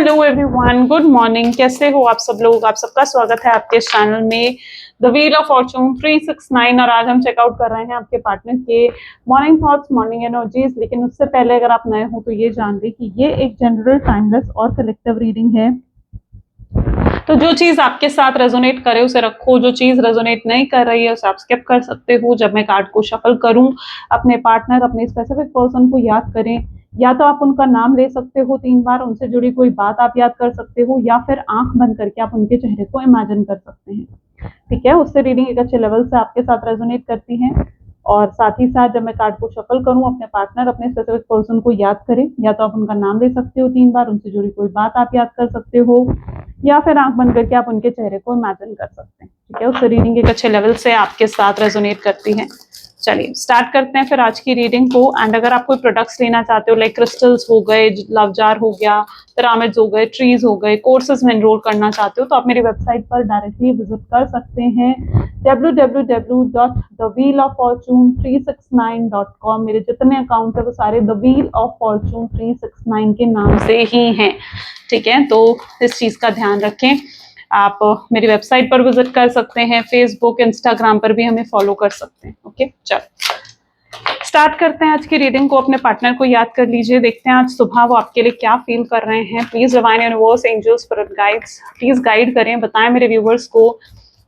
Hello everyone, good morning. कैसे हो आप सब लोग? आप सबका स्वागत है आपके इस चैनल में द व्हील ऑफ फॉर्चून 369। और आज हम चेकआउट कर रहे हैं आपके पार्टनर के मॉर्निंग थॉट्स, मॉर्निंग एनर्जीज। लेकिन उससे पहले अगर आप नए हो तो ये जान लें कि ये एक जनरल, टाइमलेस और कलेक्टिव रीडिंग है। तो जो चीज आपके साथ रेजोनेट करे उसे रखो, जो चीज रेजोनेट नहीं कर रही है उसे आप स्किप कर सकते हो। जब मैं कार्ड को शफल करूं, अपने पार्टनर, अपने स्पेसिफिक पर्सन को याद करें। या तो आप उनका नाम ले सकते हो 3 बार, उनसे जुड़ी कोई बात आप याद कर सकते हो, या फिर आंख बंद करके आप उनके चेहरे को इमेजिन कर सकते हैं। ठीक है, उससे रीडिंग एक अच्छे लेवल से आपके साथ रेजोनेट करती है। और साथ ही साथ जब मैं कार्ड को शफल करूं, अपने पार्टनर, अपने स्पेसिफिक पर्सन को याद करें। या तो आप उनका नाम ले सकते हो 3 बार, उनसे जुड़ी कोई बात आप याद कर सकते हो, या फिर आंख बंद करके आप उनके चेहरे को इमेजिन कर सकते हैं। ठीक है, उससे रीडिंग एक अच्छे लेवल से आपके साथ रेजोनेट करती है। चलिए स्टार्ट करते हैं फिर आज की रीडिंग को। एंड अगर आप कोई प्रोडक्ट्स लेना चाहते हो, लाइक क्रिस्टल्स हो गए, लव जार हो गया, पिरामिड्स हो गए, ट्रीज हो गए, कोर्सेज में एनरोल करना चाहते हो, तो आप मेरी वेबसाइट पर डायरेक्टली विजिट कर सकते हैं www.thewheeloffortune369.com। मेरे जितने अकाउंट है वो सारे द व्हील ऑफ फॉर्चून 369 के नाम से ही हैं। ठीक है, तो इस चीज का ध्यान रखें। आप मेरी वेबसाइट पर विजिट कर सकते हैं, फेसबुक, इंस्टाग्राम पर भी हमें फॉलो कर सकते हैं। ओके, चलो स्टार्ट करते हैं आज की रीडिंग को। अपने पार्टनर को याद कर लीजिए, देखते हैं आज सुबह वो आपके लिए क्या फील कर रहे हैं। Please divine universe, angels, spirit guides, please guide करें, बताएं मेरे व्यूवर्स को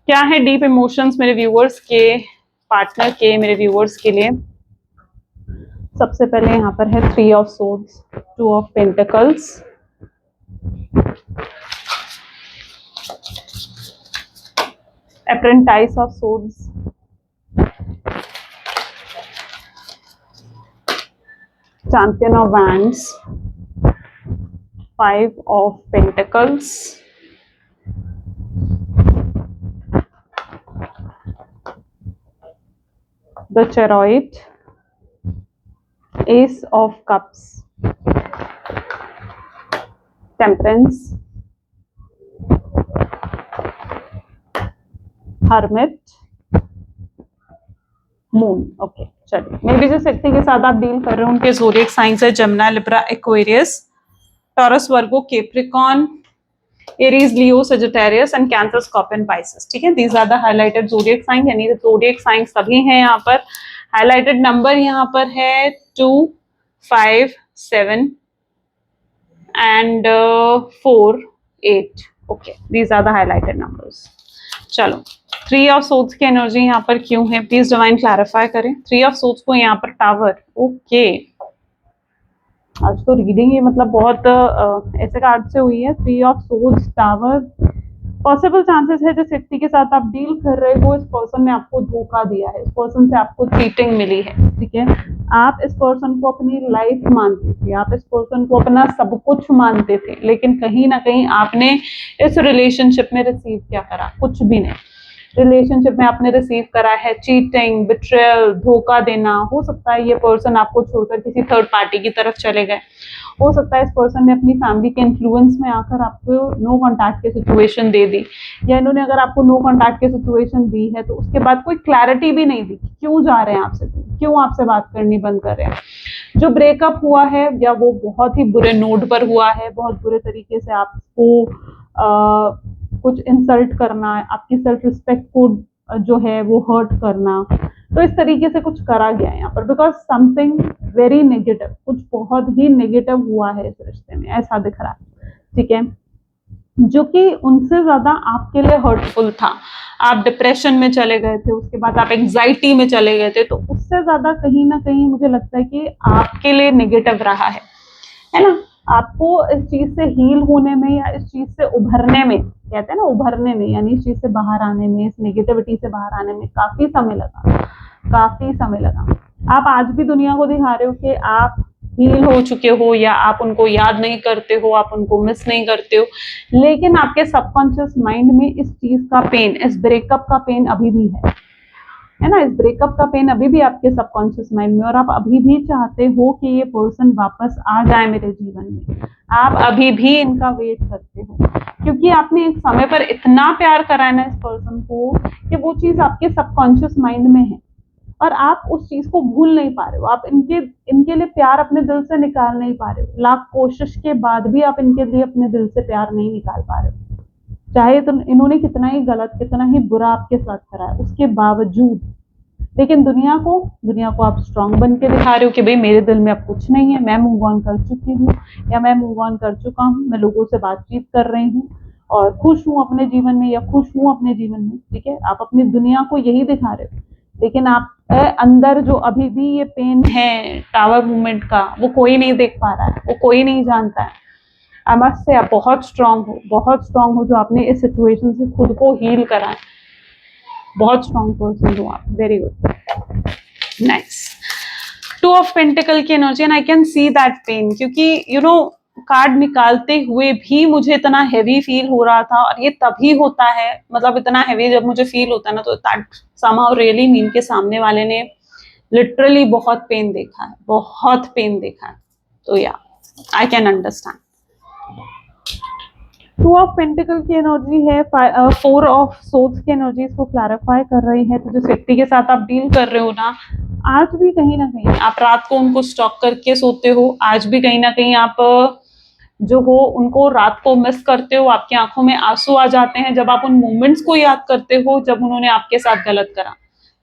क्या है डीप इमोशंस मेरे व्यूवर्स के, पार्टनर के, मेरे व्यूवर्स के लिए। सबसे पहले यहाँ पर है 3 of swords, 2 of pentacles, apprentice of swords, champion of wands, 5 of pentacles, the chariot, ace of cups, temperance, hermit, moon. Okay, चलिए मे भी जिस व्यक्ति के साथ आप डील कर रहे हो उनके ज़ोडिएक साइंस है Gemini, Libra, Aquarius, Taurus, Virgo, Capricorn, Aries, Leo, Sagittarius and Cancer, Scorpion, Pisces. ठीक है, these are the highlighted zodiac sign, यानी ज़ोडिएक साइन सभी हैं यहाँ पर। हाइलाइटेड नंबर यहाँ पर है 2, 5, 7 and 4, 8। Okay, these are the highlighted numbers. चलो 3 ऑफ सोर्ड्स की एनर्जी यहाँ पर क्यों है, प्लीज डिवाइन क्लैरिफाई करें। 3 ऑफ सोर्ड्स को यहाँ पर टावर। ओके, आज तो रीडिंग ही मतलब बहुत ऐसे कार्ड से हुई है। 3 of swords, tower. Possible chances है जिस व्यक्ति के साथ आप डील कर रहे हो, इस पर्सन ने आपको धोखा दिया है, इस पर्सन से आपको चीटिंग मिली है। ठीक है, आप इस पर्सन को अपनी लाइफ मानते थे, आप इस पर्सन को अपना सब कुछ मानते थे, लेकिन कहीं ना कहीं आपने इस रिलेशनशिप में रिसीव क्या करा? कुछ भी नहीं। रिलेशनशिप में आपने रिसीव करा है चीटिंग, बिट्रेयल, धोखा देना। हो सकता है ये पर्सन आपको छोड़कर किसी थर्ड पार्टी की तरफ चले गए, हो सकता है इस पर्सन ने अपनी फैमिली के इन्फ्लुएंस में आकर आपको नो कॉन्टैक्ट की सिचुएशन दे दी, या इन्होंने अगर आपको नो कॉन्टैक्ट की सिचुएशन दी है तो उसके बाद कोई क्लैरिटी भी नहीं दी क्यों जा रहे हैं आपसे, क्यों आपसे बात करनी बंद कर रहे हैं। जो ब्रेकअप हुआ है या वो बहुत ही बुरे नोट पर हुआ है, बहुत बुरे तरीके से आपको कुछ इंसल्ट करना, आपकी सेल्फ रिस्पेक्ट को जो है वो हर्ट करना, तो इस तरीके से कुछ करा गया है यहाँ पर, बिकॉज समथिंग वेरी नेगेटिव, कुछ बहुत ही नेगेटिव हुआ है इस रिश्ते में, ऐसा दिख रहा है। ठीक है, जो कि उनसे ज्यादा आपके लिए हर्टफुल था। आप डिप्रेशन में चले गए थे, उसके बाद आप एंजाइटी में चले गए थे, तो उससे ज्यादा कहीं ना कहीं मुझे लगता है कि आपके लिए नेगेटिव रहा है ना। आपको इस चीज से हील होने में या इस चीज से उभरने में, कहते हैं ना उभरने में, यानी इस चीज से बाहर आने में, इस नेगेटिविटी से बाहर आने में काफी समय लगा, काफी समय लगा। आप आज भी दुनिया को दिखा रहे हो कि आप हील हो चुके हो, या आप उनको याद नहीं करते हो, आप उनको मिस नहीं करते हो, लेकिन आपके सबकॉन्शियस माइंड में इस चीज का पेन, इस ब्रेकअप का पेन अभी भी है ना। इस ब्रेकअप का पेन अभी भी आपके सबकॉन्शियस माइंड में, और आप अभी भी चाहते हो कि ये पर्सन वापस आ जाए मेरे जीवन में। आप अभी भी इनका वेट करते हो, क्योंकि आपने एक समय पर इतना प्यार करा है ना इस पर्सन को कि वो चीज आपके सबकॉन्शियस माइंड में है। और आप उस चीज को भूल नहीं पा रहे हो, आप इनके लिए प्यार अपने दिल से निकाल नहीं पा रहे हो, लाख कोशिश के बाद भी आप इनके लिए अपने दिल से प्यार नहीं निकाल पा रहे हो, चाहे तो इन्होंने कितना ही गलत, कितना ही बुरा आपके साथ करा है उसके बावजूद। लेकिन दुनिया को आप स्ट्रांग बन के दिखा रहे हो कि भाई मेरे दिल में अब कुछ नहीं है, मैं मूव ऑन कर चुकी हूँ या मैं मूव ऑन कर चुका हूँ, मैं लोगों से बातचीत कर रही हूँ और खुश हूँ अपने जीवन में या खुश हूँ अपने जीवन में। ठीक है, आप अपनी दुनिया को यही दिखा रहे हो, लेकिन आप अंदर जो अभी भी ये पेन है टावर मूवमेंट का, वो कोई नहीं देख पा रहा है, वो कोई नहीं जानता है। आई मस्ट से आप बहुत स्ट्रांग हो, बहुत स्ट्रांग हो जो आपने इस सिचुएशन से खुद को हील करा है। बहुत स्ट्रांग पर्सन हो आप, very good, nice. Two of pentacle की energy and I can see that pain, क्योंकि यू नो कार्ड निकालते हुए भी मुझे इतना हैवी फील हो रहा था, और ये तभी होता है, मतलब इतना हैवी जब मुझे फील होता है ना, तो दैट समहाउ रियली मीन के सामने वाले ने लिटरली बहुत पेन देखा है, बहुत पेन देखा है। तो या I can understand. To of pentacle की एनर्जी है, फोर ऑफ सोर्ड्स की एनर्जी इसको क्लैरिफाई कर रही है। तो जिस व्यक्ति के साथ आप डील कर रहे हो ना, आज भी कहीं ना कहीं आप रात को उनको स्टॉक करके सोते हो, आज भी कहीं ना कहीं आप जो हो उनको रात को मिस करते हो, आपकी आंखों में आंसू आ जाते हैं जब आप उन मोमेंट्स को याद करते हो जब उन्होंने आपके साथ गलत करा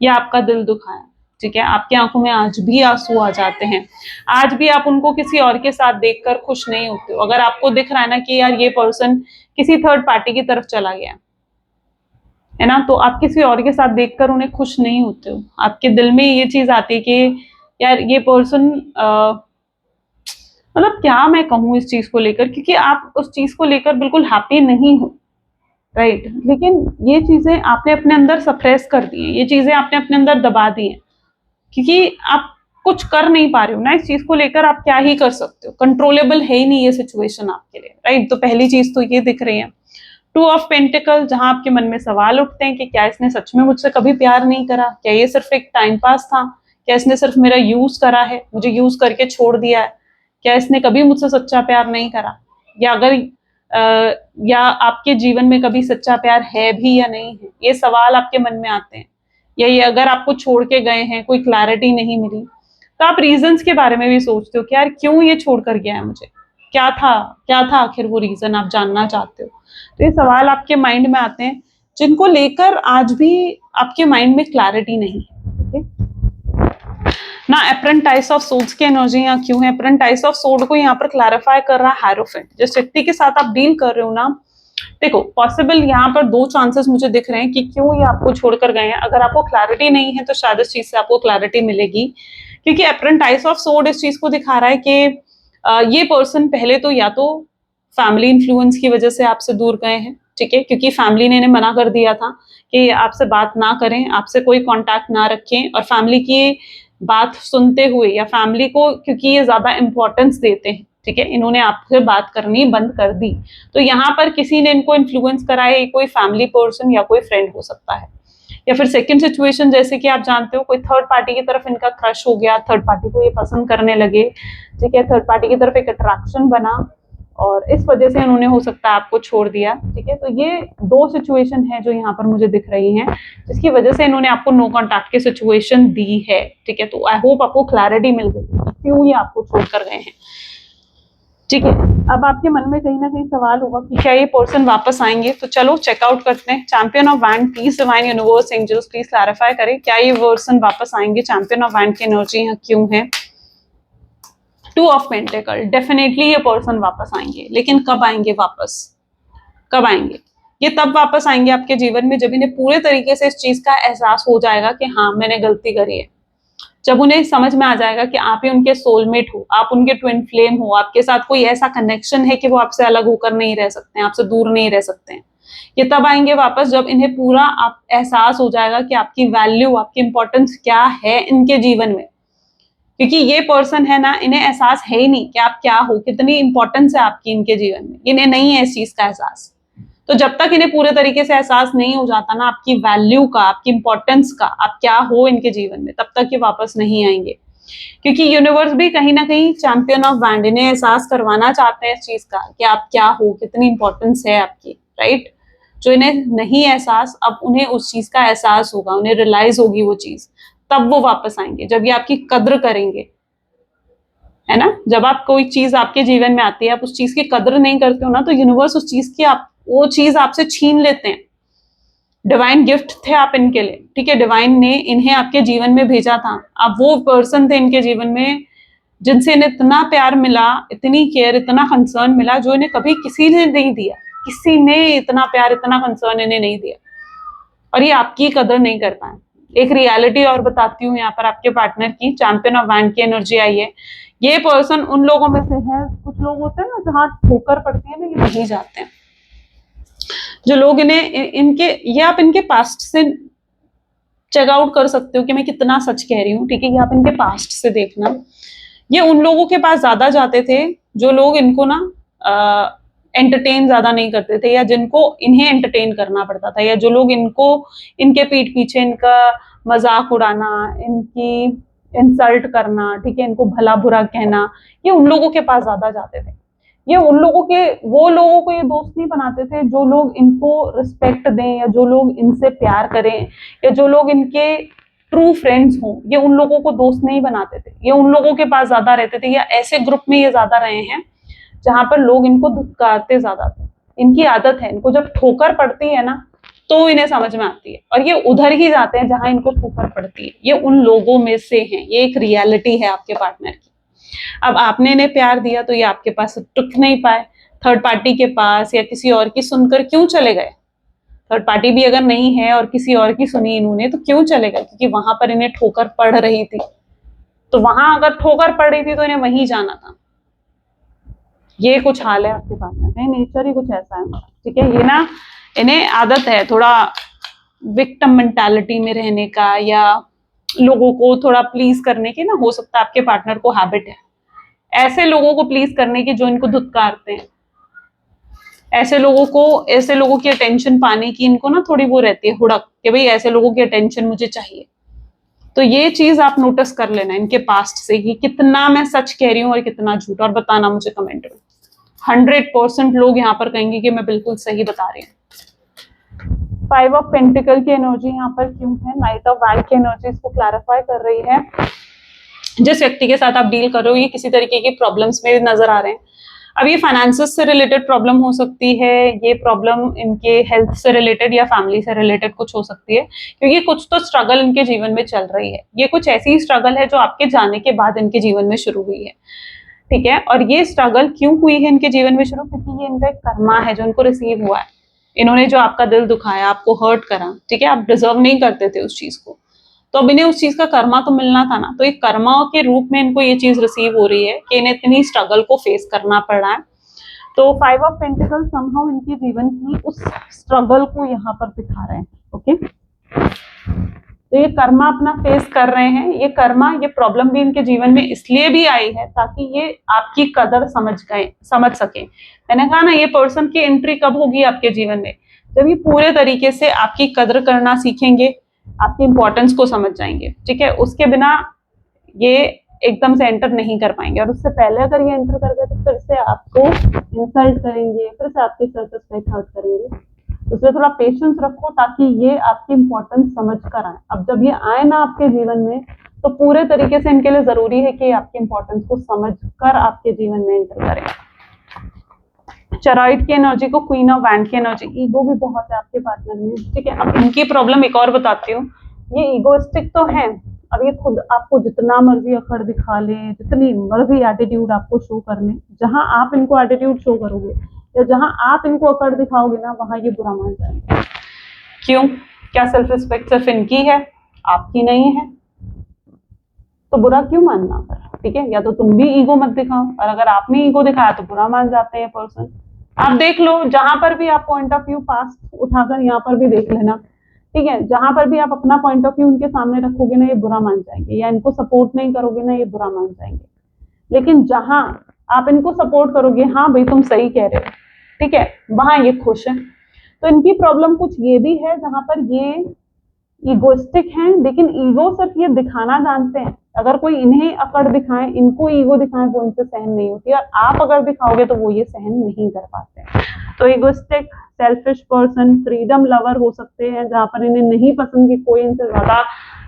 या आपका दिल दुखाया। ठीक है, आपकी आंखों में आज भी आंसू आ जाते हैं, आज भी आप उनको किसी और के साथ देखकर खुश नहीं होते हो। अगर आपको दिख रहा है ना कि यार ये पर्सन किसी थर्ड पार्टी की तरफ चला गया है ना, तो आप किसी और के साथ देखकर उन्हें खुश नहीं होते हो, आपके दिल में ये चीज आती है कि यार ये पर्सन मतलब क्या मैं कहूँ इस चीज को लेकर, क्योंकि आप उस चीज को लेकर बिल्कुल हैप्पी नहीं हो, राइट। लेकिन ये चीजें आपने अपने अंदर सप्रेस कर दी है, ये चीजें आपने अपने अंदर दबा दी है, क्योंकि आप कुछ कर नहीं पा रहे हो ना इस चीज को लेकर। आप क्या ही कर सकते हो, कंट्रोलेबल है ही नहीं ये सिचुएशन आपके लिए, राइट। तो पहली चीज तो ये दिख रही है। टू ऑफ पेंटिकल, जहां आपके मन में सवाल उठते हैं कि क्या इसने सच में मुझसे कभी प्यार नहीं करा, क्या ये सिर्फ एक टाइम पास था, क्या इसने सिर्फ मेरा यूज करा है, मुझे यूज करके छोड़ दिया है, क्या इसने कभी मुझसे सच्चा प्यार नहीं करा, या अगर या आपके जीवन में कभी सच्चा प्यार है भी या नहीं है, ये सवाल आपके मन में आते हैं। या ये अगर आपको छोड़ के गए हैं, कोई क्लैरिटी नहीं मिली, तो आप रीजंस के बारे में भी सोचते हो कि यार क्यों ये छोड़ कर गया है मुझे, क्या था आखिर वो रीजन, आप जानना चाहते हो। तो ये सवाल आपके माइंड में आते हैं जिनको लेकर आज भी आपके माइंड में क्लैरिटी नहीं है। ना एप्रेंटाइज ऑफ सोर्ड्स की एनर्जी यहाँ क्यों है, एप्रेंटाइज ऑफ सोर्ड को यहाँ पर क्लैरिफाई कर रहा है हायरोफेंट। जिस व्यक्ति के साथ आप डील कर रहे हो ना, देखो पॉसिबल यहाँ पर दो चांसेस मुझे दिख रहे हैं कि क्यों ये आपको छोड़कर गए हैं। अगर आपको क्लैरिटी नहीं है तो शायद इस चीज से आपको क्लैरिटी मिलेगी, क्योंकि एप्रेंटाइज ऑफ सोर्ड इस चीज को दिखा रहा है कि ये पर्सन पहले तो या तो फैमिली इन्फ्लुएंस की वजह से आपसे दूर गए हैं, ठीक है, क्योंकि फैमिली ने इन्हें मना कर दिया था कि आपसे बात ना करें, आपसे कोई कांटेक्ट ना रखें, और फैमिली की बात सुनते हुए या फैमिली को क्योंकि ये ज्यादा इंपॉर्टेंस देते हैं, ठीक है, इन्होंने आपसे बात करनी बंद कर दी। तो यहाँ पर किसी ने इनको इन्फ्लुएंस करा है, कोई फैमिली पर्सन या कोई फ्रेंड हो सकता है। या फिर सेकंड सिचुएशन, जैसे कि आप जानते हो कोई थर्ड पार्टी की तरफ इनका क्रश हो गया, थर्ड पार्टी को ये पसंद करने लगे, ठीक है, थर्ड पार्टी की तरफ एक अट्रैक्शन बना और इस वजह से इन्होंने हो सकता है आपको छोड़ दिया, ठीक है। तो ये दो सिचुएशन है जो यहाँ पर मुझे दिख रही हैं, जिसकी वजह से इन्होंने आपको नो कॉन्टैक्ट की सिचुएशन दी है, ठीक है। तो आई होप आपको क्लैरिटी मिल गई क्यों ये आपको छोड़कर गए हैं, ठीक है। अब आपके मन में कहीं ना कहीं सवाल होगा कि क्या ये पर्सन वापस आएंगे, तो चलो चेकआउट करते हैं। Champion of wand, please divine universe angels please clarify करें क्या ये पर्सन वापस आएंगे, चैंपियन ऑफ वैंड की एनर्जी यहाँ क्यों है। टू ऑफ पेंटिकल, डेफिनेटली ये पर्सन वापस आएंगे, लेकिन कब आएंगे वापस, कब आएंगे? ये तब वापस आएंगे आपके जीवन में जब इन्हें पूरे तरीके से इस चीज का एहसास हो जाएगा कि हाँ मैंने गलती करी है, जब उन्हें समझ में आ जाएगा कि आप ही उनके सोलमेट हो, आप उनके ट्विन फ्लेम हो, आपके साथ कोई ऐसा कनेक्शन है कि वो आपसे अलग होकर नहीं रह सकते हैं, आपसे दूर नहीं रह सकते हैं। ये तब आएंगे वापस जब इन्हें पूरा आप एहसास हो जाएगा कि आपकी वैल्यू, आपकी इंपॉर्टेंस क्या है इनके जीवन में, क्योंकि ये पर्सन है ना, इन्हें एहसास है ही नहीं कि आप क्या हो, कितनी इंपॉर्टेंस है आपकी इनके जीवन में, इन्हें नहीं है इस चीज का एहसास। तो जब तक इन्हें पूरे तरीके से एहसास नहीं हो जाता ना आपकी वैल्यू का, आपकी इंपॉर्टेंस का, आप क्या हो इनके जीवन में, तब तक ये वापस नहीं आएंगे। क्योंकि यूनिवर्स भी कहीं ना कहीं चैंपियन ऑफ वैंड इन्हें एहसास करवाना चाहते हैं इस चीज का कि आप क्या हो, कितनी इंपॉर्टेंस है आपकी, राइट। जो इन्हें नहीं एहसास, अब उन्हें उस चीज का एहसास होगा, उन्हें रियलाइज होगी वो चीज, तब वो वापस आएंगे, जब ये आपकी कद्र करेंगे, है ना। जब आप कोई चीज आपके जीवन में आती है, आप उस चीज की कद्र नहीं करते हो ना, तो यूनिवर्स उस चीज की वो चीज आपसे छीन लेते हैं। डिवाइन गिफ्ट थे आप इनके लिए, ठीक है, डिवाइन ने इन्हें आपके जीवन में भेजा था। आप वो पर्सन थे इनके जीवन में जिनसे इन्हें इतना प्यार मिला, इतनी केयर, इतना कंसर्न मिला, जो इन्हें कभी किसी ने नहीं दिया। किसी ने इतना प्यार, इतना कंसर्न इन्हें नहीं दिया, और ये आपकी कदर नहीं कर पाए। एक रियलिटी और बताती हूँ यहाँ पर आपके पार्टनर की। चैंपियन ऑफ वैंड की एनर्जी आई है। ये पर्सन उन लोगों में से है, कुछ लोग होते हैं ना जहाँ ठोकर पड़ती है ना, ये नहीं जाते हैं। जो लोग ये आप इनके पास्ट से चेक आउट कर सकते हो कि मैं कितना सच कह रही हूँ, ठीक है। ये आप इनके पास्ट से देखना। ये उन लोगों के पास ज्यादा जाते थे जो लोग इनको ना एंटरटेन ज्यादा नहीं करते थे, या जिनको इन्हें एंटरटेन करना पड़ता था, या जो लोग इनके पीठ पीछे इनका मजाक उड़ाना, इनकी इंसल्ट करना, ठीक है, इनको भला बुरा कहना, ये उन लोगों के पास ज्यादा जाते थे। ये वो लोगों को ये दोस्त नहीं बनाते थे जो लोग इनको रिस्पेक्ट दें, या जो लोग इनसे प्यार करें, या जो लोग इनके ट्रू फ्रेंड्स हों। ये उन लोगों को दोस्त नहीं बनाते थे, ये उन लोगों के पास ज्यादा रहते थे, या ऐसे ग्रुप में ये ज्यादा रहे हैं जहां पर लोग इनको धुतकारते ज्यादा थे। इनकी आदत है, इनको जब ठोकर पड़ती है ना तो इन्हें समझ में आती है, और ये उधर ही जाते हैं जहां इनको ठोकर पड़ती है। ये उन लोगों में से हैं, ये एक रियलिटी है आपके पार्टनर की। अब आपने इन्हें प्यार दिया तो ये आपके पास टिक नहीं पाए, थर्ड पार्टी के पास या किसी और की सुनकर क्यों चले गए। थर्ड पार्टी भी अगर नहीं है और किसी और की सुनी इन्होंने, तो क्यों चले गए, क्योंकि वहां पर इन्हें ठोकर पड़ रही थी। तो वहां अगर ठोकर पड़ रही थी तो इन्हें वहीं जाना था। ये कुछ हाल है आपके पार्टनर में, नेचर ही कुछ ऐसा है, ठीक है। ये ना इन्हें आदत है थोड़ा विक्टिम मेंटालिटी में रहने का, या लोगों को थोड़ा प्लीज करने की ना, हो सकता है आपके पार्टनर को हैबिट है ऐसे लोगों को प्लीज करने की जो इनको धुतकारते हैं। ऐसे लोगों की अटेंशन पाने की इनको ना थोड़ी वो रहती है हुड़क, कि भाई ऐसे लोगों की अटेंशन मुझे चाहिए। तो ये चीज आप नोटिस कर लेना इनके पास्ट से कि कितना मैं सच कह रही हूँ और कितना झूठ, और बताना मुझे कमेंट में। 100% लोग यहाँ पर कहेंगे कि मैं बिल्कुल सही बता रही हूँ। 5 ऑफ पेंटिकल की एनर्जी यहाँ पर क्यों है, नाइट ऑफ वैंड की एनर्जी इसको क्लैरिफाई कर रही है। जिस व्यक्ति के साथ आप डील कर रहे हो ये किसी तरीके की प्रॉब्लम्स में नजर आ रहे हैं। अब ये फाइनेंसेस से रिलेटेड प्रॉब्लम हो सकती है, ये प्रॉब्लम इनके हेल्थ से रिलेटेड या फैमिली से रिलेटेड कुछ हो सकती है, क्योंकि कुछ तो स्ट्रगल इनके जीवन में चल रही है। ये कुछ ऐसी स्ट्रगल है जो आपके जाने के बाद इनके जीवन में शुरू हुई है, ठीक है। और ये स्ट्रगल क्यों हुई है इनके जीवन में शुरू, क्योंकि ये इनका एक कर्मा है जो इनको रिसीव हुआ है। इन्होंने जो आपका दिल दुखाया, आपको हर्ट करा, ठीक है, आप डिजर्व नहीं करते थे उस चीज को, तो अब इन्हें उस चीज का कर्मा तो मिलना था ना। तो एक कर्मा के रूप में इनको ये चीज रिसीव हो रही है कि इन्हें इतनी स्ट्रगल को फेस करना पड़ रहा है। तो 5 ऑफ पेंटिकल समहाउ इनके जीवन की उस स्ट्रगल को यहाँ पर दिखा रहे हैं, ओके। तो ये कर्मा अपना फेस कर रहे हैं। ये कर्मा, ये प्रॉब्लम भी इनके जीवन में इसलिए भी आई है ताकि ये आपकी कदर समझ सके। मैंने कहा ना, ये पर्सन की एंट्री कब होगी आपके जीवन में, जब ये पूरे तरीके से आपकी कदर करना सीखेंगे, आपकी इंपॉर्टेंस को समझ जाएंगे, ठीक है। उसके बिना ये एकदम से एंटर नहीं कर पाएंगे, और उससे पहले अगर ये एंटर कर गए तो फिर से आपको इंसल्ट करेंगे, फिर से आपके सर्कस पे हर्ट करेंगे। उसमें थोड़ा पेशेंस रखो ताकि ये आपकी इंपॉर्टेंस समझ कर आए। अब जब ये आए ना आपके जीवन में, तो पूरे तरीके से इनके लिए जरूरी है कि आपकी इंपॉर्टेंस को समझ कर आपके जीवन में एंटर करें। चराइट की एनर्जी को क्वीन ऑफ वैंड की एनर्जी, ईगो भी बहुत है आपके पार्टनर में, ठीक है। अब इनकी प्रॉब्लम एक और बताती हूँ। ये ईगोइस्टिक तो है, अब ये खुद आपको जितना मर्जी अकड़ दिखा ले, जितनी मर्जी एटीट्यूड आपको शो कर ले, जहां आप इनको एटीट्यूड शो करोगे या जहां आप इनको अकड़ दिखाओगे ना, वहां ये बुरा मान जाएंगे। क्यों? क्या सेल्फ रिस्पेक्ट सिर्फ इनकी है, आपकी नहीं है? तो बुरा क्यों मानना पर, ठीक है। या तो तुम भी ईगो मत दिखाओ, और अगर आपने ईगो दिखाया तो बुरा मान जाते हैं पर्सन। आप देख लो, जहां पर भी आप पॉइंट ऑफ व्यू पास्ट उठाकर यहाँ पर भी देख लेना, ठीक है। जहां पर भी आप अपना पॉइंट ऑफ व्यू उनके सामने रखोगे ना, ये बुरा मान जाएंगे, या इनको सपोर्ट नहीं करोगे ना, ये बुरा मान जाएंगे। लेकिन जहां आप इनको सपोर्ट करोगे, हाँ भाई तुम सही कह रहे हो, ठीक है, वहां ये खुश है। तो इनकी प्रॉब्लम कुछ ये भी है जहां पर ये ईगोइस्टिक हैं, लेकिन ईगो सिर्फ ये दिखाना जानते हैं। अगर कोई इन्हें अकड़ दिखाए, इनको ईगो दिखाए, वो इनसे सहन नहीं होती, और आप अगर दिखाओगे तो वो ये सहन नहीं कर पाते। तो egoistic, selfish person, freedom lover हो सकते हैं, जहां पर इन्हें नहीं पसंद कि कोई इनसे ज्यादा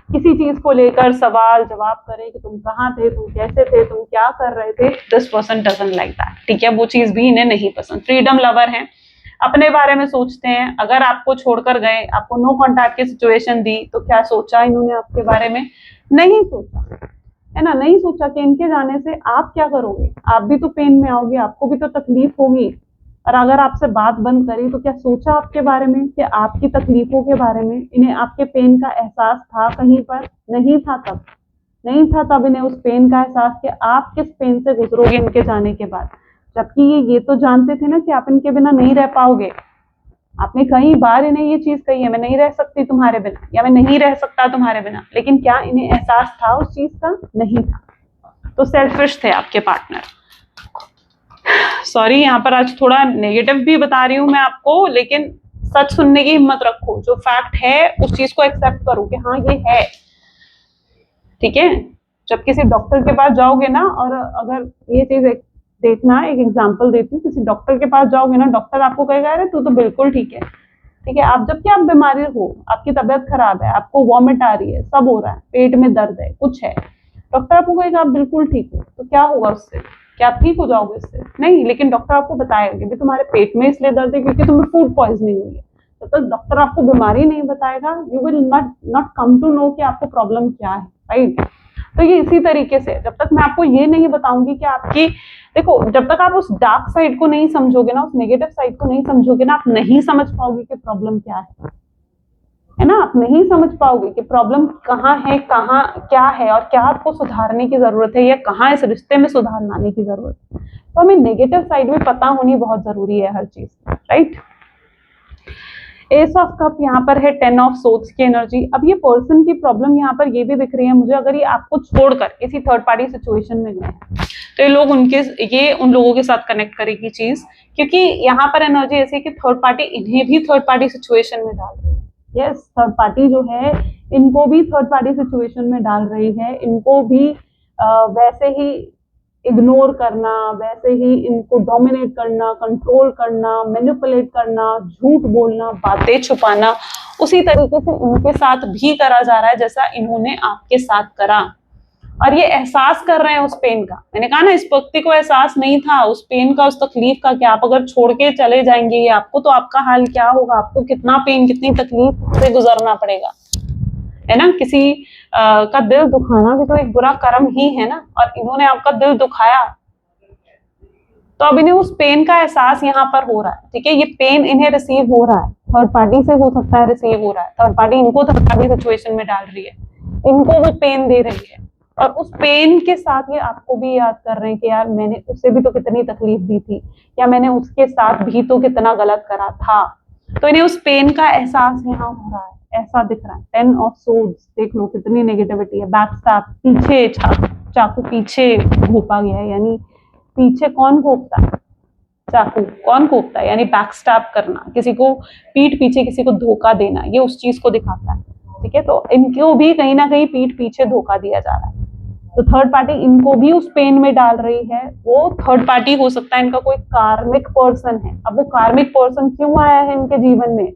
किसी चीज को लेकर सवाल जवाब करे कि तुम कहाँ थे, तुम कैसे थे, तुम क्या कर रहे थे, this person doesn't like that, ठीक है, वो चीज भी इन्हें नहीं पसंद। फ्रीडम लवर है, अपने बारे में सोचते हैं, अगर आपको छोड़कर गए, आपको नो कॉन्टैक्ट की सिचुएशन दी, तो क्या सोचा इन्होंने आपके बारे में? नहीं सोचा, है ना, नहीं सोचा कि इनके जाने से आप क्या करोगे, आप भी तो पेन में आओगे, आपको भी तो तकलीफ होगी। और अगर आपसे बात बंद करी तो क्या सोचा आपके बारे में, कि आपकी तकलीफों के बारे में? इन्हें आपके पेन का एहसास था कहीं पर? नहीं था तब, नहीं था तब इन्हें उस पेन का एहसास कि आप किस पेन से गुजरोगे इनके जाने के बाद। जबकि ये तो जानते थे ना कि आप इनके बिना नहीं रह पाओगे। आपने कई बार इन्हें ये चीज कही है, मैं नहीं रह सकती तुम्हारे बिना, या मैं नहीं रह सकता तुम्हारे बिना, लेकिन क्या इन्हें एहसास था उस चीज का? नहीं था। तो सेल्फिश थे आपके पार्टनर। सॉरी, यहाँ पर आज थोड़ा नेगेटिव भी बता रही हूँ मैं आपको, लेकिन सच सुनने की हिम्मत रखो, जो फैक्ट है उस चीज को एक्सेप्ट करो कि हाँ ये है, ठीक है। जब किसी डॉक्टर के पास जाओगे ना, और अगर ये चीज देखना, एक एग्जांपल देती हूँ, किसी डॉक्टर के पास जाओगे ना, डॉक्टर आपको कहेगा अरे तू तो बिल्कुल ठीक है, ठीक है, आप जबकि आप बीमारी हो, आपकी तबीयत खराब है, आपको वॉमिट आ रही है, सब हो रहा है, पेट में दर्द है, कुछ है, डॉक्टर आपको कहेगा आप बिल्कुल ठीक हो, तो क्या होगा उससे? क्या आप ठीक हो जाओगे इससे? नहीं, लेकिन डॉक्टर आपको बताएगा कि तुम्हारे पेट में इसलिए दर्द है क्योंकि तुम्हें फूड पॉइजनिंग हुई है। जब तक डॉक्टर आपको बीमारी नहीं बताएगा, you will not come to know कि आपको प्रॉब्लम क्या है, राइट। तो ये इसी तरीके से, जब तक मैं आपको ये नहीं बताऊंगी कि आपकी, देखो, जब तक आप उस डार्क साइड को नहीं समझोगे ना, उस नेगेटिव साइड को नहीं समझोगे ना, आप नहीं समझ पाओगे कि प्रॉब्लम क्या है ना, आप नहीं समझ पाओगे कि प्रॉब्लम कहाँ है, कहाँ क्या है, और क्या आपको सुधारने की जरूरत है, या कहाँ इस रिश्ते में सुधार लाने की जरूरत है। तो हमें नेगेटिव साइड में पता होनी बहुत जरूरी है हर चीज, राइट। एस ऑफ कप यहाँ पर है 10 ऑफ सोर्ड्स की एनर्जी। अब ये पर्सन की प्रॉब्लम यहाँ पर ये भी दिख रही है मुझे, अगर ये आपको छोड़कर किसी थर्ड पार्टी सिचुएशन में गए तो ये लोग ये उन लोगों के साथ कनेक्ट करेगी चीज, क्योंकि यहाँ पर एनर्जी ऐसी है कि थर्ड पार्टी इन्हें भी थर्ड पार्टी सिचुएशन में डाल रही है। यस, थर्ड पार्टी जो है इनको भी थर्ड पार्टी सिचुएशन में डाल रही है, इनको भी वैसे ही इग्नोर करना, वैसे ही इनको डोमिनेट करना, कंट्रोल करना, मैनिपुलेट करना, झूठ बोलना, बातें छुपाना, उसी तरीके से इनके साथ भी करा जा रहा है जैसा इन्होंने आपके साथ करा। और ये एहसास कर रहे हैं उस पेन का। मैंने कहा ना, इस व्यक्ति को एहसास नहीं था उस पेन का, उस तकलीफ का, कि आप अगर छोड़ के चले जाएंगे ये आपको, तो आपका हाल क्या होगा, आपको कितना पेन, कितनी तकलीफ से गुजरना पड़ेगा, है ना। किसी का दिल दुखाना भी तो एक बुरा कर्म ही है ना, और इन्होंने आपका दिल दुखाया, तो अब इन्हें उस पेन का एहसास यहाँ पर हो रहा है, ठीक है। ये पेन इन्हें रिसीव हो रहा है, थर्ड पार्टी से हो सकता है रिसीव हो रहा है, थर्ड पार्टी इनको थर्ड पार्टी सिचुएशन में डाल रही है, इनको वो पेन दे रही है, और उस पेन के साथ ये आपको भी याद कर रहे हैं कि यार मैंने उससे भी तो कितनी तकलीफ दी थी, या मैंने उसके साथ भी तो कितना गलत करा था। तो इन्हें उस पेन का एहसास यहाँ हो रहा है, ऐसा दिख रहा है। 10 ऑफ सोर्ड्स, देख लो कितनी नेगेटिविटी है। बैकस्टैब, पीछे चाकू पीछे घोपा गया है, यानी पीछे कौन घोपता है? चाकू कौन घोपता है, यानी बैकस्टैब करना, किसी को पीठ पीछे किसी को धोखा देना, ये उस चीज को दिखाता है, ठीक है। तो इनको भी कहीं ना कहीं पीठ पीछे धोखा दिया जा रहा है, तो थर्ड पार्टी इनको भी उस पेन में डाल रही है। वो थर्ड पार्टी हो सकता है इनका कोई कार्मिक पर्सन है। अब वो कार्मिक पर्सन क्यों आया है इनके जीवन में?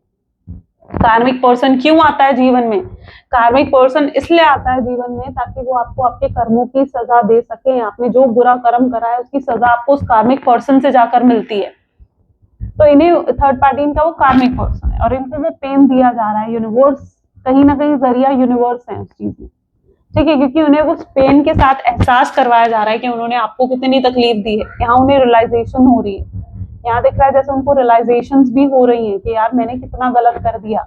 कार्मिक पर्सन क्यों आता है जीवन में? कार्मिक पर्सन इसलिए आता है जीवन में ताकि वो आपको आपके कर्मों की सजा दे सके। आपने जो बुरा कर्म करा है उसकी सजा आपको उस कार्मिक पर्सन से जाकर मिलती है। तो इन्हें थर्ड पार्टी, इनका वो कार्मिक पर्सन है, और इनको वो पेन दिया जा रहा है। यूनिवर्स कहीं ना कहीं जरिया यूनिवर्स है उस चीज में, ठीक है, क्योंकि उन्हें उस पेन के साथ एहसास करवाया जा रहा है कि उन्होंने आपको कितनी तकलीफ दी है। यहाँ उन्हें रियलाइजेशन हो रही है, यहाँ दिख रहा है जैसे उनको रियलाइजेशंस भी हो रही हैं कि यार मैंने कितना गलत कर दिया,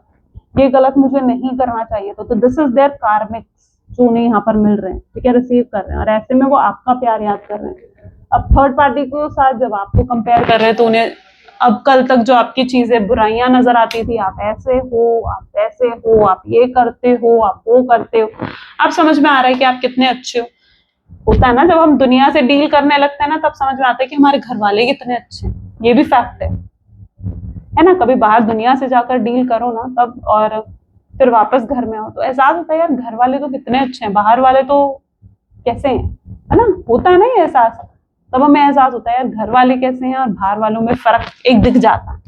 ये गलत मुझे नहीं करना चाहिए। तो दिस इज देयर कार्मिक्स जो उन्हें यहाँ पर मिल रहे हैं, ठीक है, रिसीव कर रहे हैं, और ऐसे में वो आपका प्यार याद कर रहे हैं। अब थर्ड पार्टी के साथ जब आपको कंपेयर कर रहे हैं तो उन्हें अब कल तक जो आपकी चीजें बुराइयां नजर आती थी, आप ऐसे हो, आप ऐसे हो, आप ये करते हो, आप वो करते हो, अब समझ में आ रहा है कि आप कितने अच्छे हो। होता है ना, जब हम दुनिया से डील करने लगते हैं ना, तब समझ में आता है कि हमारे घर वाले कितने अच्छे हैं। ये भी फैक्ट है ना। कभी बाहर दुनिया से जाकर डील करो ना तब, और फिर वापस घर में आओ तो एहसास होता है यार घर वाले तो कितने अच्छे हैं, बाहर वाले तो कैसे हैं, है ना। होता है ना ये एहसास, तब हमें एहसास होता है यार घर वाले कैसे हैं और बाहर वालों में फर्क एक दिख जाता है।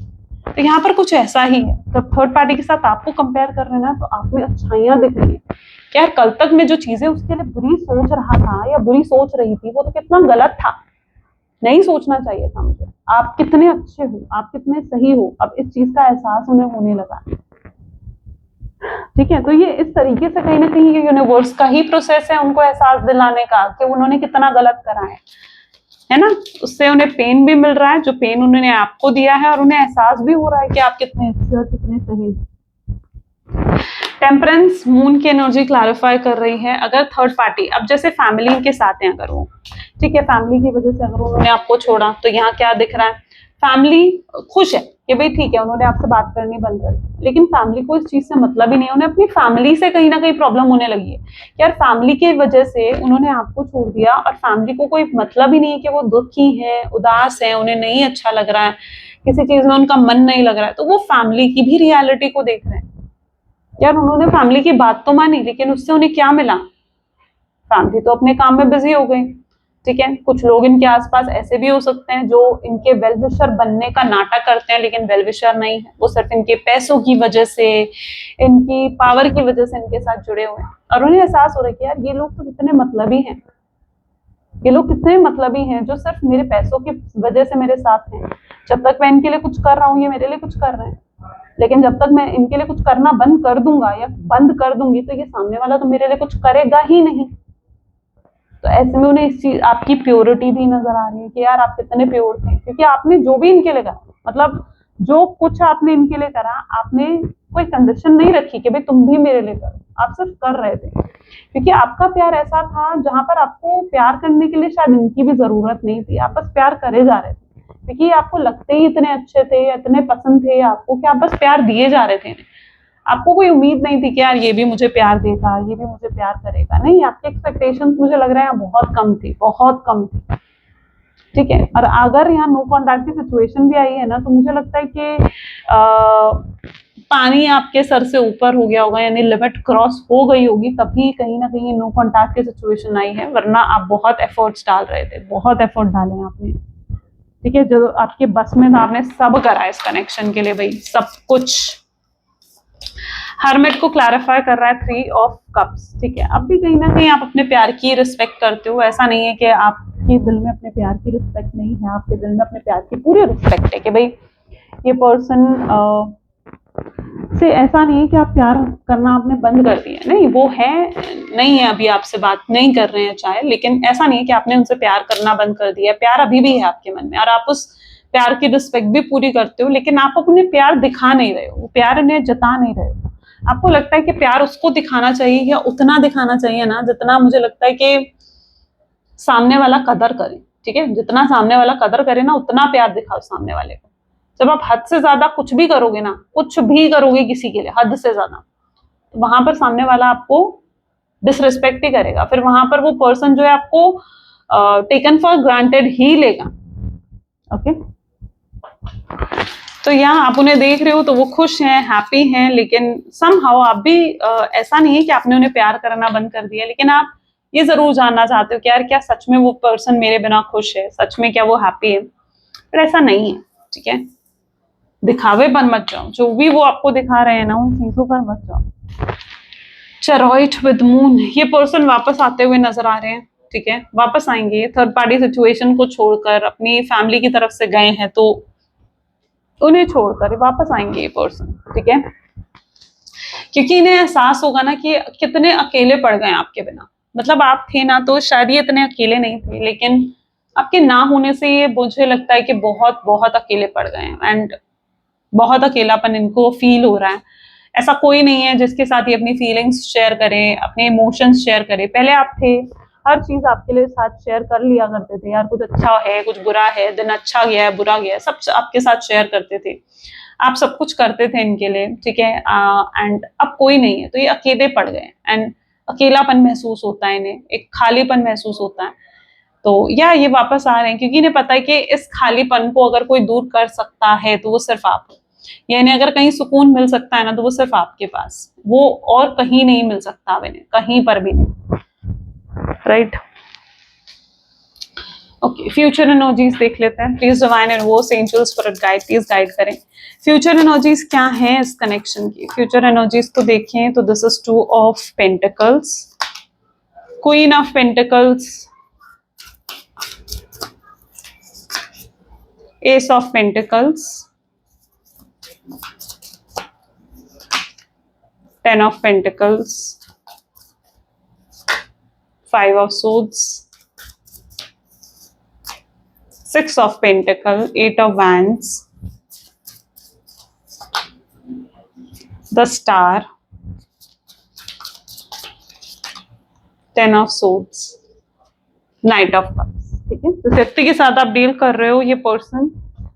तो यहाँ पर कुछ ऐसा ही है, जब थर्ड पार्टी के साथ आपको कंपेयर कर रहे हैं ना, तो आप में अच्छाइयां दिख रही है यार कल तक मैं जो चीजें उसके लिए बुरी सोच रहा था या बुरी सोच रही थी वो तो कितना गलत था, नहीं सोचना चाहिए था मुझे। आप कितने अच्छे हो, आप कितने सही हो, अब इस चीज का एहसास उन्हें होने लगा। ठीक है, तो ये इस तरीके से कहीं ना कहीं ये यूनिवर्स का ही प्रोसेस है उनको एहसास दिलाने का कि उन्होंने कितना गलत करा है ना। उससे उन्हें पेन भी मिल रहा है, जो पेन उन्होंने आपको दिया है, और उन्हें एहसास भी हो रहा है कि आप कितने अच्छे और कितने सही। टेम्परेंस मून की एनर्जी क्लैरिफाई कर रही है। अगर थर्ड पार्टी, अब जैसे फैमिली के साथ है अगर वो, ठीक है, फैमिली की वजह से अगर उन्होंने आपको छोड़ा, तो यहाँ क्या दिख रहा है, फैमिली खुश है कि भाई ठीक है उन्होंने आपसे बात करनी बंद कर दी, लेकिन फैमिली को इस चीज से मतलब ही नहीं है, उन्हें अपनी फैमिली से कहीं ना कहीं प्रॉब्लम होने लगी है। यार फैमिली की वजह से उन्होंने आपको छोड़ दिया और फैमिली को कोई मतलब ही नहीं है कि वो दुखी है, उदास है, उन्हें नहीं अच्छा लग रहा है, किसी चीज में उनका मन नहीं लग रहा है, तो वो फैमिली की भी रियलिटी को देख रहे हैं। यार उन्होंने फैमिली की बात तो मानी, लेकिन उससे उन्हें क्या मिला, फैमिली तो अपने काम में बिजी हो गई। ठीक है, कुछ लोग इनके आसपास ऐसे भी हो सकते हैं जो इनके वेल विशर बनने का नाटक करते हैं लेकिन वेल विशर नहीं है, वो सिर्फ इनके पैसों की वजह से, इनकी पावर की वजह से इनके साथ जुड़े हुए हैं, और उन्हें एहसास हो रहा है कि यार ये लोग तो कितने मतलबी हैं, ये लोग कितने मतलबी हैं जो सिर्फ मेरे पैसों की वजह से मेरे साथ हैं। जब तक मैं इनके लिए कुछ कर रहा हूँ ये मेरे लिए कुछ कर रहे हैं, लेकिन जब तक मैं इनके लिए कुछ करना बंद कर दूंगा या बंद कर दूंगी तो ये सामने वाला तो मेरे लिए कुछ करेगा ही नहीं। तो ऐसे में उन्हें इस चीज, आपकी प्योरिटी भी नजर आ रही है कि यार आप कितने प्योर थे, क्योंकि आपने जो भी इनके लिए करा, मतलब जो कुछ आपने इनके लिए करा, आपने कोई कंडीशन नहीं रखी कि भाई तुम भी मेरे लिए करो, आप सिर्फ कर रहे थे, क्योंकि आपका प्यार ऐसा था जहां पर आपको प्यार करने के लिए शायद इनकी भी जरूरत नहीं थी, आप बस प्यार करे जा रहे थे, क्योंकि आपको लगते ही इतने अच्छे थे, इतने पसंद थे आपको, कि आप बस प्यार दिए जा रहे थे। आपको कोई उम्मीद नहीं थी कि यार ये भी मुझे प्यार देगा, ये भी मुझे प्यार करेगा, नहीं, आपकी एक्सपेक्टेशंस मुझे लग रहा है बहुत कम थी, बहुत कम थी। ठीक है, और अगर यहाँ नो कॉन्टैक्ट की सिचुएशन भी आई है ना, तो मुझे लगता है कि पानी आपके सर से ऊपर हो गया होगा, यानी लिमिट क्रॉस हो गई होगी, तभी कहीं ना कहीं नो कॉन्टैक्ट की सिचुएशन आई है, वरना आप बहुत एफर्ट्स डाल रहे थे, बहुत एफर्ट डाले आपने। ठीक है, जो आपके बस में था आपने सब करा इस कनेक्शन के लिए, भाई सब कुछ। हरमेट को क्लैरिफाई कर रहा है 3 ऑफ कप्स। ठीक है, अब भी कहीं ना कहीं आप अपने प्यार की रिस्पेक्ट करते हो, ऐसा नहीं है कि आपके दिल में अपने प्यार की रिस्पेक्ट नहीं है, आपके दिल में अपने प्यार की पूरी रिस्पेक्ट है कि भाई ये पर्सन से ऐसा नहीं है कि आप प्यार करना आपने बंद कर दिया, नहीं, वो है, नहीं है, अभी आपसे बात नहीं कर रहे हैं चाहे, लेकिन ऐसा नहीं है कि आपने उनसे प्यार करना बंद कर दिया, प्यार अभी भी है आपके मन में, और आप उस प्यार की रिस्पेक्ट भी पूरी करते हो, लेकिन आप अपने प्यार दिखा नहीं रहे हो, प्यार इन्हें जता नहीं रहे हो। आपको लगता है कि प्यार उसको दिखाना चाहिए या उतना दिखाना चाहिए ना जितना मुझे लगता है कि सामने वाला कदर करे। ठीक है, जितना सामने वाला कदर करे ना उतना प्यार दिखाओ सामने वाले को। जब आप हद से ज्यादा कुछ भी करोगे ना, कुछ भी करोगे किसी के लिए हद से ज्यादा, तो वहां पर सामने वाला आपको डिसरिस्पेक्ट ही करेगा, फिर वहां पर वो पर्सन जो है आपको टेकन फॉर ग्रांटेड ही लेगा। ओके, तो यहाँ आप उन्हें देख रहे हो तो वो खुश हैं, हैप्पी हैं, लेकिन समहाउ आप भी ऐसा नहीं है कि आपने उन्हें प्यार करना बंद कर दिया, लेकिन आप ये जरूर जानना चाहते हो कि यार क्या सच में वो पर्सन मेरे बिना खुश है, सच में क्या वो हैप्पी है, पर ऐसा नहीं है। ठीक है, दिखावे पर मत जाओ, जो भी वो आपको दिखा रहे हैं ना उन चीजों पर मत जाओ। चरॉइट विद मून, ये पर्सन वापस आते हुए नजर आ रहे हैं। ठीक है, वापस आएंगे, थर्ड पार्टी सिचुएशन को छोड़कर अपनी फैमिली की तरफ से गए हैं, तो उन्हें छोड़कर वापस आएंगे ये पर्सन। ठीक है, क्योंकि इन्हें एहसास होगा ना कि कितने अकेले पड़ गए आपके बिना, मतलब आप थे ना तो शायद ये इतने अकेले नहीं थे, लेकिन आपके ना होने से ये मुझे लगता है कि बहुत बहुत अकेले पड़ गए हैं, एंड बहुत अकेलापन इनको फील हो रहा है। ऐसा कोई नहीं है जिसके साथ ये अपनी फीलिंग्स शेयर करे, अपने इमोशंस शेयर करे। पहले आप थे, हर चीज आपके लिए साथ शेयर कर लिया करते थे, यार कुछ अच्छा है, कुछ बुरा है, दिन अच्छा गया है, बुरा गया है, सब आपके साथ शेयर करते थे, आप सब कुछ करते थे इनके लिए। ठीक है, एंड अब कोई नहीं है, तो ये अकेले पड़ गए, एंड अकेलापन महसूस होता है इन्हें, एक खालीपन महसूस होता है। तो या ये वापस आ रहे हैं क्योंकि इन्हें पता है कि इस खालीपन को अगर कोई दूर कर सकता है तो वो सिर्फ आप हो, यानी अगर कहीं सुकून मिल सकता है ना तो वो सिर्फ आपके पास, वो और कहीं नहीं मिल सकता अब इन्हें, कहीं पर भी नहीं। राइट, ओके, फ्यूचर एनर्जीज देख लेते हैं। प्लीज डिवाइन एंड वो angels spirit guide, please guide करें फ्यूचर एनर्जीज क्या है इस कनेक्शन की। फ्यूचर एनर्जीज को देखें तो this is 2 of pentacles, queen of pentacles, S of pentacles, 10 of pentacles, 5 of swords, 6 of pentacles, 8 of wands, the star, 10 of swords, knight of cups। ठीक है, तो व्यक्ति के साथ आप डील कर रहे हो, ये पर्सन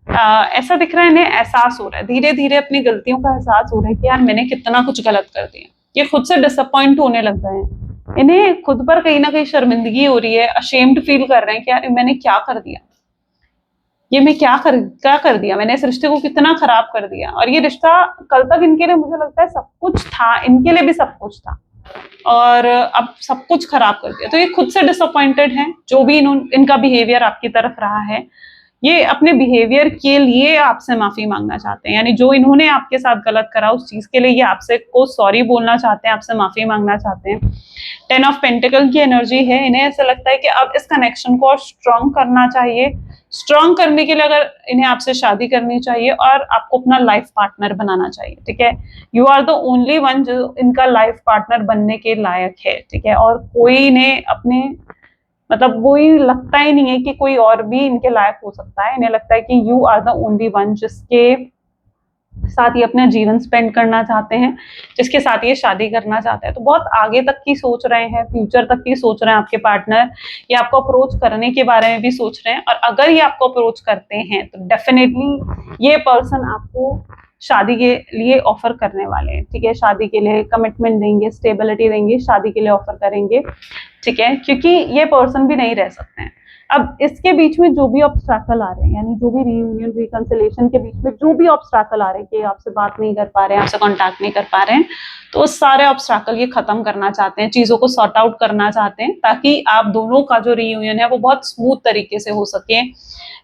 ऐसा दिख रहा है, इन्हें एहसास हो रहा है, धीरे धीरे अपनी गलतियों का एहसास हो रहा है कि यार मैंने कितना कुछ गलत कर दिया। ये खुद से डिसअपॉइंट होने लग गए हैं, इन्हें खुद पर कहीं ना कहीं शर्मिंदगी हो रही है, अशेम्ड फील कर रहे हैं कि यार मैंने क्या कर दिया, ये मैं क्या कर दिया, मैंने इस रिश्ते को कितना खराब कर दिया। और ये रिश्ता कल तक इनके लिए मुझे लगता है सब कुछ था, इनके लिए भी सब कुछ था, और अब सब कुछ खराब कर दिया। तो ये खुद से डिसअपॉइंटेड हैं, जो भी इनका बिहेवियर आपकी तरफ रहा है, ये अपने बिहेवियर के लिए आपसे माफी मांगना चाहते हैं। यानी जो इन्होंने आपके साथ गलत करा उस चीज के लिए ये आपसे को सॉरी बोलना चाहते हैं, आपसे माफी मांगना चाहते हैं। 10 ऑफ पेंटिकल की एनर्जी है, इन्हें ऐसा लगता है कि अब इस कनेक्शन को और स्ट्रॉन्ग करना चाहिए। स्ट्रॉन्ग करने के लिए अगर इन्हें आपसे शादी करनी चाहिए और आपको अपना लाइफ पार्टनर बनाना चाहिए। ठीक है, you are the only one जो इनका लाइफ पार्टनर बनने के लायक है। ठीक है, और कोई इन्हें अपने मतलब वही लगता ही नहीं है कि कोई और भी इनके लायक हो सकता है। इन्हें लगता है कि you are the only one जिसके साथ ये अपना जीवन स्पेंड करना चाहते हैं, जिसके साथ ये शादी करना चाहते हैं। तो बहुत आगे तक की सोच रहे हैं, फ्यूचर तक की सोच रहे हैं आपके पार्टनर। ये आपको अप्रोच करने के बारे में भी सोच रहे हैं, और अगर ये आपको अप्रोच करते हैं तो डेफिनेटली ये पर्सन आपको शादी के लिए ऑफर करने वाले हैं। ठीक है, शादी के लिए कमिटमेंट देंगे, स्टेबिलिटी देंगे, शादी के लिए ऑफर करेंगे। ठीक है, क्योंकि ये पर्सन भी नहीं रह सकते हैं। अब इसके बीच में जो भी ऑब्स्ट्रैकल आ रहे हैं, यानी जो भी रीयूनियन रिकंसिलेशन के बीच में जो भी ऑब्स्ट्रैकल आ रहे हैं कि आपसे बात नहीं कर पा रहे हैं, आपसे कांटेक्ट नहीं कर पा रहे हैं, तो उस सारे ऑब्स्ट्रैकल ये खत्म करना चाहते हैं, चीजों को सॉर्ट आउट करना चाहते हैं, ताकि आप दोनों का जो रीयूनियन है वो बहुत स्मूथ तरीके से हो सके।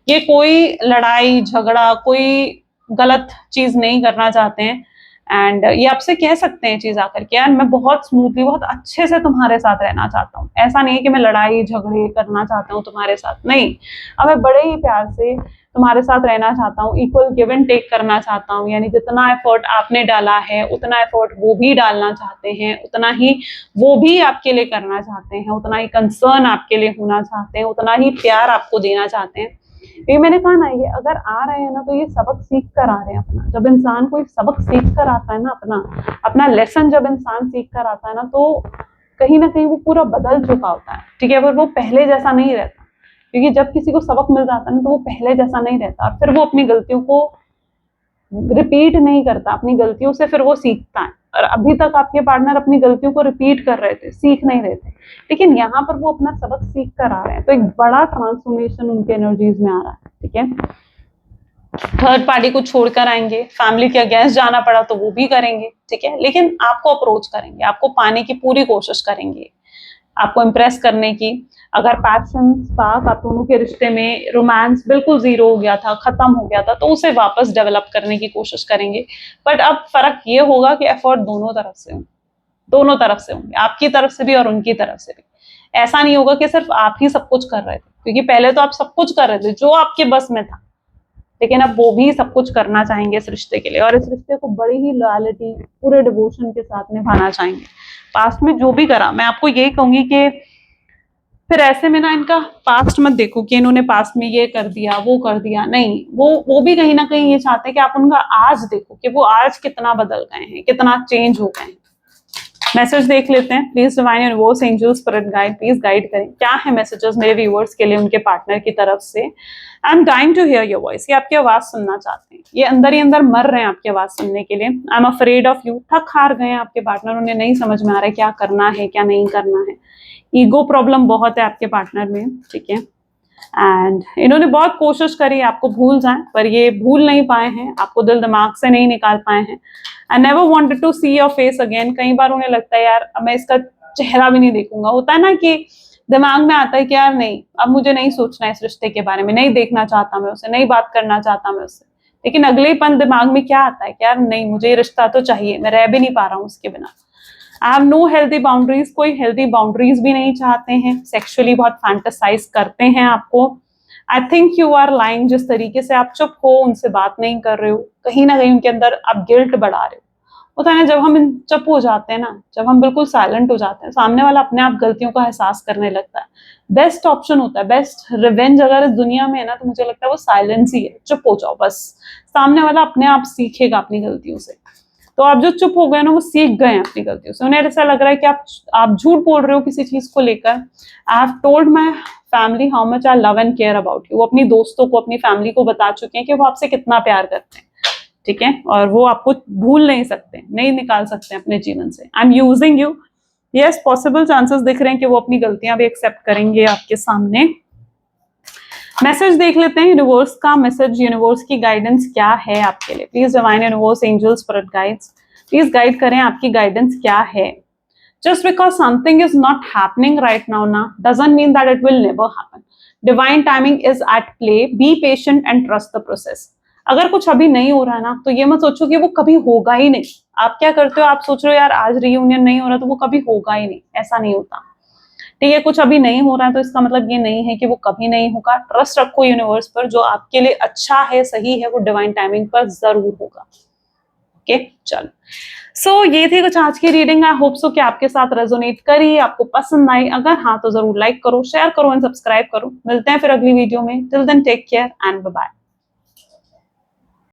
ये कोई लड़ाई झगड़ा, कोई गलत चीज नहीं करना चाहते हैं। एंड ये आपसे कह सकते हैं चीज आकर के, यार मैं बहुत स्मूथली, बहुत अच्छे से तुम्हारे साथ रहना चाहता हूँ। ऐसा नहीं है कि मैं लड़ाई झगड़े करना चाहता हूँ तुम्हारे साथ, नहीं, अब मैं बड़े ही प्यार से तुम्हारे साथ रहना चाहता हूँ, इक्वल गिव एंड टेक करना चाहता हूँ। यानी जितना एफर्ट आपने डाला है उतना एफर्ट वो भी डालना चाहते हैं, उतना ही वो भी आपके लिए करना चाहते हैं, उतना ही कंसर्न आपके लिए होना चाहते हैं, उतना ही प्यार आपको देना चाहते हैं। ये मैंने कहा ना, ये अगर आ रहे हैं ना तो ये सबक सीख कर आ रहे हैं अपना। जब इंसान कोई सबक सीख कर आता है ना, अपना लेसन जब इंसान सीख कर आता है ना, तो कहीं ना कहीं वो पूरा बदल चुका होता है। ठीक है, पर वो पहले जैसा नहीं रहता, क्योंकि जब किसी को सबक मिल जाता है ना तो वो पहले जैसा नहीं रहता, और फिर वो अपनी गलतियों को रिपीट नहीं करता, अपनी गलतियों से फिर वो सीखता है। और अभी तक आपके पार्टनर अपनी गलतियों को रिपीट कर रहे थे, सीख नहीं रहे थे, लेकिन यहाँ पर वो अपना सबक सीख कर आ रहे हैं। तो एक बड़ा ट्रांसफॉर्मेशन उनके एनर्जीज में आ रहा है। ठीक है, थर्ड पार्टी को छोड़कर आएंगे, फैमिली के अगेंस्ट जाना पड़ा तो वो भी करेंगे। ठीक है, लेकिन आपको अप्रोच करेंगे, आपको पाने की पूरी कोशिश करेंगे, आपको इम्प्रेस करने की। अगर पैशन स्पार्क आप दोनों के रिश्ते में, रोमांस बिल्कुल जीरो हो गया था, खत्म हो गया था, तो उसे वापस डेवलप करने की कोशिश करेंगे। बट अब फर्क ये होगा कि एफर्ट दोनों तरफ से होंगे, दोनों तरफ से होंगे, आपकी तरफ से भी और उनकी तरफ से भी। ऐसा नहीं होगा कि सिर्फ आप ही सब कुछ कर रहे थे, क्योंकि पहले तो आप सब कुछ कर रहे थे जो आपके बस में था, लेकिन अब वो भी सब कुछ करना चाहेंगे इस रिश्ते के लिए, और इस रिश्ते को बड़ी ही लॉयल्टी, पूरे डिवोशन के साथ निभाना चाहेंगे। पास्ट में जो भी करा, मैं आपको यही कहूंगी कि फिर ऐसे में ना इनका पास्ट मत देखो कि इन्होंने पास्ट में ये कर दिया वो कर दिया, नहीं, वो भी कहीं ना कहीं ये चाहते हैं कि आप उनका आज देखो कि वो आज कितना बदल गए हैं, कितना चेंज हो गए हैं। मैसेज देख लेते हैं। Please divine universe angel spirit guide, please guide करें क्या है मैसेजेस मेरे व्यूअर्स के लिए उनके पार्टनर की तरफ से। I am dying to hear your voice, ये आपकी आवाज सुनना चाहते हैं, ये अंदर ही अंदर मर रहे हैं आपकी आवाज सुनने के लिए। I am afraid of you, थक हार गए हैं आपके पार्टनर, उन्हें नहीं समझ में आ रहा है क्या करना है क्या नहीं करना है। ईगो प्रॉब्लम बहुत है आपके पार्टनर में। ठीक है, एंड इन्होंने बहुत कोशिश करी आपको भूल जाएं, पर ये भूल नहीं पाए हैं, आपको दिल दिमाग से नहीं निकाल पाए हैं। I never wanted to see your face again, कई बार उन्हें लगता है यार अब मैं इसका चेहरा भी नहीं देखूंगा। होता है ना कि दिमाग में आता है कि यार नहीं, अब मुझे नहीं सोचना है इस रिश्ते के बारे में, नहीं देखना चाहता मैं उसे, नहीं बात करना चाहता मैं उससे। लेकिन अगले ही पल दिमाग में क्या आता है कि यार नहीं, मुझे ये रिश्ता तो चाहिए, मैं रह भी नहीं पा रहा हूँ उसके बिना। I have no healthy boundaries, कोई हेल्दी बाउंड्रीज भी नहीं चाहते हैं, सेक्सुअली बहुत फैंटेसाइज करते हैं आपको। I think you are lying, जिस तरीके से आप चुप हो, उनसे बात नहीं कर रहे हो, कहीं ना कहीं उनके अंदर आप गिल्ट बढ़ा रहे हो। होता है ना, जब हम चुप हो जाते हैं ना, जब हम बिल्कुल साइलेंट हो जाते हैं, सामने वाला अपने आप गलतियों का एहसास करने लगता है। बेस्ट ऑप्शन होता है, बेस्ट रिवेंज अगर इस दुनिया में है ना, तो मुझे लगता है वो साइलेंस ही है। चुप हो जाओ बस, सामने वाला अपने आप सीखेगा अपनी गलतियों से। तो आप जो चुप हो गए ना, वो सीख गए हैं अपनी गलतियों से। उन्हें ऐसा लग रहा है कि आप झूठ बोल रहे हो किसी चीज को लेकर। I have told my family how much I love and care about you. वो अपनी दोस्तों को, अपनी फैमिली को बता चुके हैं कि वो आपसे कितना प्यार करते हैं, ठीक है, और वो आपको भूल नहीं सकते, नहीं निकाल सकते अपने जीवन से। I am using you. Yes, possible chances दिख रहे हैं कि वो अपनी गलतियां भी एक्सेप्ट करेंगे आपके सामने। मैसेज देख लेते हैं यूनिवर्स का। मैसेज, यूनिवर्स की गाइडेंस क्या है आपके लिए। Please divine universe, angels, spirit guides, please guide करें, आपकी गाइडेंस क्या है। Just because something is not happening right now na, doesn't mean that it will never happen. Divine timing is at play. Be patient and trust the process. अगर कुछ अभी नहीं हो रहा ना, तो ये मत सोचो कि वो कभी होगा ही नहीं। आप क्या करते हो, आप सोच रहे हो यार आज रियूनियन नहीं हो रहा तो वो कभी होगा ही नहीं, ऐसा नहीं होता। ठीक है, कुछ अभी नहीं हो रहा है तो इसका मतलब ये नहीं है कि वो कभी नहीं होगा। ट्रस्ट रखो यूनिवर्स पर, जो आपके लिए अच्छा है, सही है, वो डिवाइन टाइमिंग पर जरूर होगा। ओके, चलो। सो ये थी कुछ आज की रीडिंग। आई होप सो कि आपके साथ रेजोनेट करी, आपको पसंद आई। अगर हाँ तो जरूर लाइक करो, शेयर करो एंड सब्सक्राइब करो। मिलते हैं फिर अगली वीडियो में। Till then take care and bye bye.